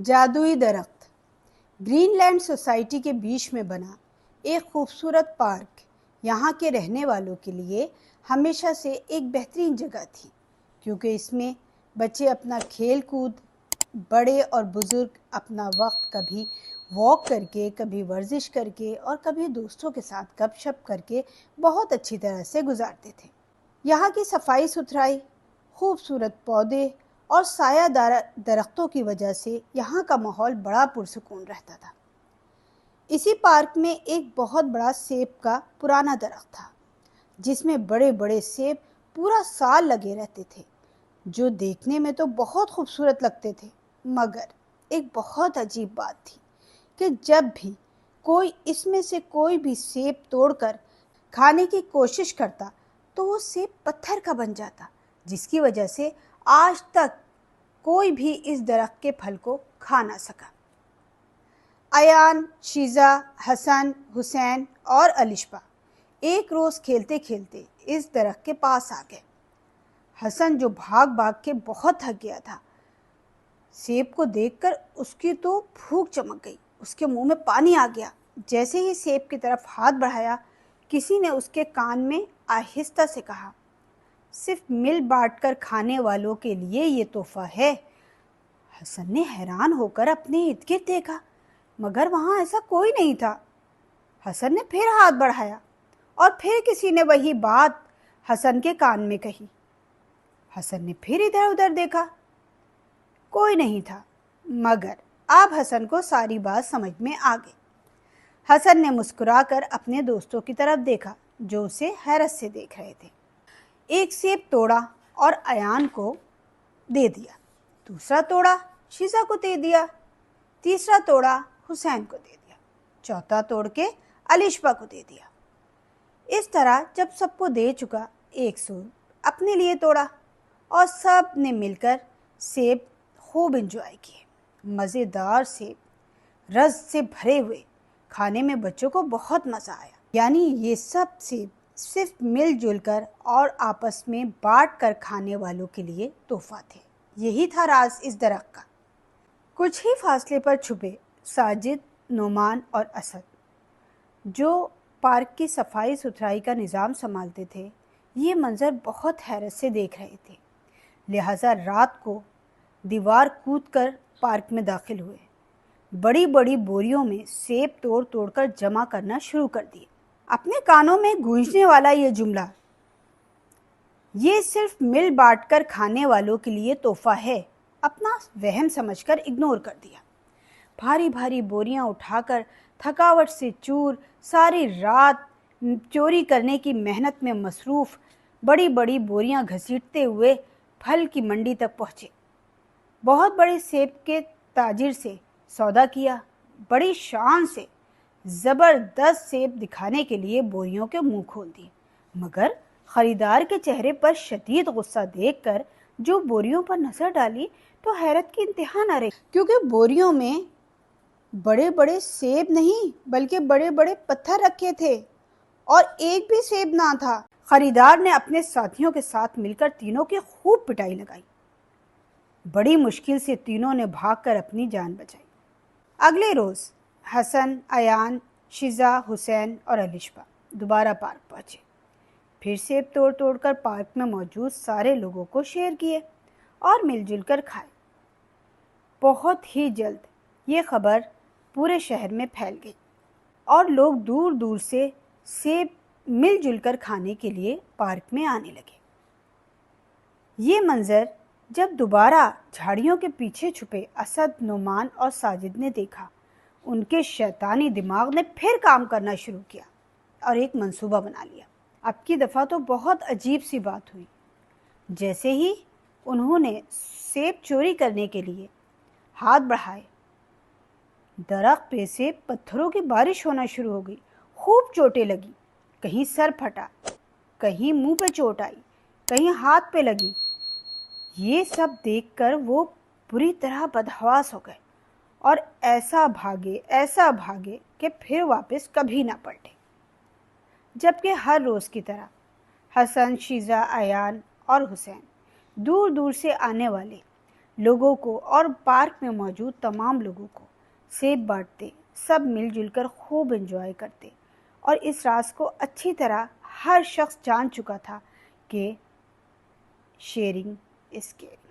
جادوئی درخت green land society کے بیچ میں بنا ایک خوبصورت پارک یہاں کے رہنے والوں کے لیے ہمیشہ سے ایک بہترین جگہ تھی، کیونکہ اس میں بچے اپنا کھیل کود، بڑے اور بزرگ اپنا وقت کبھی واک کر کے، کبھی ورزش کر کے اور کبھی دوستوں کے ساتھ گپ شپ کر کے بہت اچھی طرح سے گزارتے تھے۔ یہاں کی صفائی ستھرائی، خوبصورت پودے اور سایہ دار درختوں کی وجہ سے یہاں کا ماحول بڑا پرسکون رہتا تھا۔ اسی پارک میں ایک بہت بڑا سیب کا پرانا درخت تھا، جس میں بڑے بڑے سیب پورا سال لگے رہتے تھے، جو دیکھنے میں تو بہت خوبصورت لگتے تھے، مگر ایک بہت عجیب بات تھی کہ جب بھی کوئی اس میں سے کوئی بھی سیب توڑ کر کھانے کی کوشش کرتا تو وہ سیب پتھر کا بن جاتا، جس کی وجہ سے آج تک کوئی بھی اس درخت کے پھل کو کھا نہ سکا۔ ایان، شیزا، حسن، حسین اور الشبا ایک روز کھیلتے کھیلتے اس درخت کے پاس آ گئے۔ حسن جو بھاگ بھاگ کے بہت تھک گیا تھا، سیب کو دیکھ کر اس کی تو بھوک چمک گئی، اس کے منہ میں پانی آ گیا۔ جیسے ہی سیب کی طرف ہاتھ بڑھایا، کسی نے اس کے کان میں آہستہ سے کہا، صرف مل بانٹ کر کھانے والوں کے لیے یہ تحفہ ہے۔ حسن نے حیران ہو کر اپنے ارد گرد دیکھا، مگر وہاں ایسا کوئی نہیں تھا۔ حسن نے پھر ہاتھ بڑھایا اور پھر کسی نے وہی بات حسن کے کان میں کہی۔ حسن نے پھر ادھر ادھر دیکھا، کوئی نہیں تھا، مگر اب حسن کو ساری بات سمجھ میں آ گئی۔ حسن نے مسکرا کر اپنے دوستوں کی طرف دیکھا، جو اسے حیرت سے دیکھ رہے تھے۔ ایک سیب توڑا اور ایان کو دے دیا، دوسرا توڑا شیزا کو دے دیا، تیسرا توڑا حسین کو دے دیا، چوتھا توڑ کے الشبا کو دے دیا۔ اس طرح جب سب کو دے چکا، ایک سیب اپنے لیے توڑا اور سب نے مل کر سیب خوب انجوائے کیے۔ مزیدار سیب، رس سے بھرے ہوئے، کھانے میں بچوں کو بہت مزہ آیا۔ یعنی یہ سب سیب صرف مل جل کر اور آپس میں بانٹ کر کھانے والوں کے لیے تحفہ تھے۔ یہی تھا راز اس درخت کا۔ کچھ ہی فاصلے پر چھپے ساجد، نعمان اور اسد، جو پارک کی صفائی ستھرائی کا نظام سنبھالتے تھے، یہ منظر بہت حیرت سے دیکھ رہے تھے، لہٰذا رات کو دیوار کود کر پارک میں داخل ہوئے، بڑی بڑی بوریوں میں سیب توڑ توڑ کر جمع کرنا شروع کر دیے۔ اپنے کانوں میں گونجنے والا یہ جملہ، یہ صرف مل بانٹ کر کھانے والوں کے لیے تحفہ ہے، اپنا وہم سمجھ کر اگنور کر دیا۔ بھاری بھاری بوریاں اٹھا کر تھکاوٹ سے چور، ساری رات چوری کرنے کی محنت میں مصروف، بڑی بڑی بوریاں گھسیٹتے ہوئے پھل کی منڈی تک پہنچے۔ بہت بڑے سیب کے تاجر سے سودا کیا، بڑی شان سے زبردست سیب دکھانے کے لیے بوریوں کے منہ کھول دیے، مگر خریدار کے چہرے پر شدید غصہ دیکھ کر جو بوریوں پر نظر ڈالی تو حیرت کی انتہا نہ رہی، کیونکہ بوریوں میں بڑے بڑے سیب نہیں بلکہ بڑے بڑے پتھر رکھے تھے اور ایک بھی سیب نہ تھا۔ خریدار نے اپنے ساتھیوں کے ساتھ مل کر تینوں کی خوب پٹائی لگائی۔ بڑی مشکل سے تینوں نے بھاگ کر اپنی جان بچائی۔ اگلے روز حسن، ایان، شیزا، حسین اور الشبا دوبارہ پارک پہنچے، پھر سیب توڑ توڑ کر پارک میں موجود سارے لوگوں کو شیئر کیے اور مل جل کر کھائے۔ بہت ہی جلد یہ خبر پورے شہر میں پھیل گئی اور لوگ دور دور سے سیب مل جل کر کھانے کے لیے پارک میں آنے لگے۔ یہ منظر جب دوبارہ جھاڑیوں کے پیچھے چھپے اسد، نعمان اور ساجد نے دیکھا، ان کے شیطانی دماغ نے پھر کام کرنا شروع کیا اور ایک منصوبہ بنا لیا۔ اب کی دفعہ تو بہت عجیب سی بات ہوئی۔ جیسے ہی انہوں نے سیب چوری کرنے کے لیے ہاتھ بڑھائے، درخت پہ سے پتھروں کی بارش ہونا شروع ہو گئی، خوب چوٹیں لگی، کہیں سر پھٹا، کہیں منہ پہ چوٹ آئی، کہیں ہاتھ پہ لگی۔ یہ سب دیکھ کر وہ بری طرح بدحواس ہو گئے اور ایسا بھاگے کہ پھر واپس کبھی نہ پلٹے۔ جبکہ ہر روز کی طرح حسن، شیزا، ایان اور حسین دور دور سے آنے والے لوگوں کو اور پارک میں موجود تمام لوگوں کو سیب بانٹتے، سب مل جل کر خوب انجوائے کرتے، اور اس راز کو اچھی طرح ہر شخص جان چکا تھا کہ شیئرنگ از کیئرنگ۔